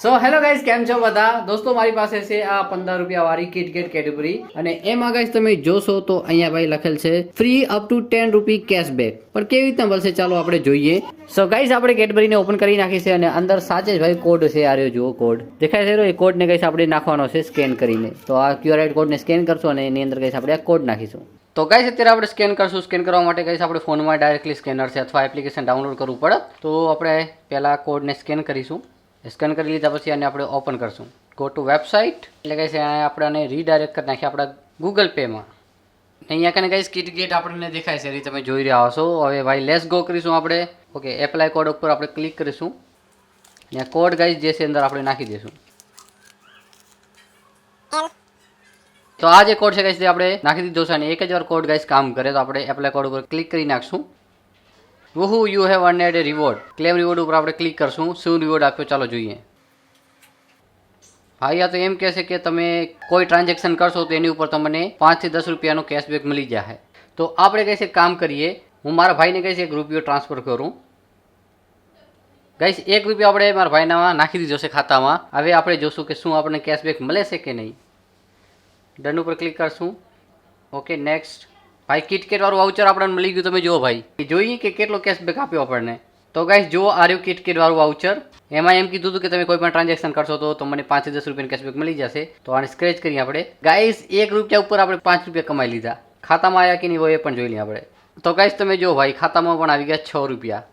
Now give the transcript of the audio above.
So hello guys, કેમ છો બધા દોસ્તો? મારી પાસે છે આ 15 રૂપિયા વાળી કિટકેટ કેટેગરી અને એમાં ગાઈસ તમે જોશો તો અહીંયા ભાઈ લખેલ છે ફ્રી અપ ટુ 10 રૂપી કેશબેક. પણ કેવી રીતના મળશે ચાલો આપણે જોઈએ. સો ગાઈસ, આપણે કેટેગરીને ઓપન કરી નાખી છે અને અંદર સાચે જ ભાઈ કોડ છે. આ રહ્યો જુઓ, કોડ દેખાય છે. એ કોડને ગાઈસ આપણે નાખવાનો છે સ્કેન કરીને. તો આ QR કોડને સ્કેન કરશો અને એની અંદર ગાઈસ આપણે આ કોડ નાખીશું. તો ગાઈસ અત્યારે આપણે સ્કેન કરશું. સ્કેન કરવા માટે ગાઈસ આપણે ફોનમાં ડાયરેક્ટલી સ્કેનર છે અથવા એપ્લિકેશન ડાઉનલોડ કરવું પડે. તો આપણે પહેલા કોડને સ્કેન કરીશું. સ્કેન કરી લીધા પછી આને આપણે ઓપન કરશું. ગો ટુ વેબસાઇટ એટલે કહે છે આપણે આને રીડાયરેક્ટ કરી નાખીએ આપણા ગૂગલ પેમાં. અહીંયા કને ગાઈસ કિટકેટ આપણને દેખાય છે, તમે જોઈ રહ્યા હશો. હવે ભાઈ લેસ ગો કરીશું આપણે. ઓકે, એપ્લાય કોડ ઉપર આપણે ક્લિક કરીશું અને કોડ ગાઈસ જે છે અંદર આપણે નાખી દઈશું. તો આ જે કોડ છે ગાઈસ તે આપણે નાખી દીધો છે અને એક જ વાર કોડ ગાઈસ કામ કરે. તો આપણે એપ્લાય કોડ ઉપર ક્લિક કરી નાખશું. વહુ you have earned A reward. Claim reward ઉપર આપણે ક્લિક કરશું. શું રિવોર્ડ આપ્યો ચાલો જોઈએ. હા, યા તો એમ કહે છે કે તમે કોઈ ટ્રાન્ઝેક્શન કરશો તો એની ઉપર તમને 5 થી 10 રૂપિયાનો કેશબેક મળી જાય. તો આપણે કહીએ કામ કરીએ. હું મારા ભાઈને કહીશ 1 રૂપિયો ટ્રાન્સફર કરું. ગાઈસ 1 રૂપિયો આપણે મારા ભાઈનામાં નાખી દીધો છે ખાતામાં. હવે આપણે જોશું કે શું આપણને કેશબેક મળે છે કે નહીં. ડન ઉપર ક્લિક કરશું. Okay, next. ભાઈ કિટકેટ વાળું વાઉચર આપણને મળી ગયું. તમે જુઓ ભાઈ, જોઈએ કે કેટલો કેશબેક આપ્યો આપણને. તો ગાઈસ જુઓ, આ રહ્યું કિટકેટ વાળું વાઉચર. એમાં એમ કીધું હતું કે તમે કોઈ પણ ટ્રાન્ઝેક્શન કરશો તો તમને 5 થી 10 રૂપિયાનું કેશબેક મળી જશે. તો આને સ્ક્રેચ કરીએ આપણે. ગાઈસ 1 રૂપિયા ઉપર આપણે 5 રૂપિયા કમાઈ લીધા. ખાતામાં આવ્યા કે નહીં હોય એ પણ જોઈ લઈએ આપણે. તો ગાઈસ તમે જુઓ ભાઈ, ખાતામાં પણ આવી ગયા 6 રૂપિયા.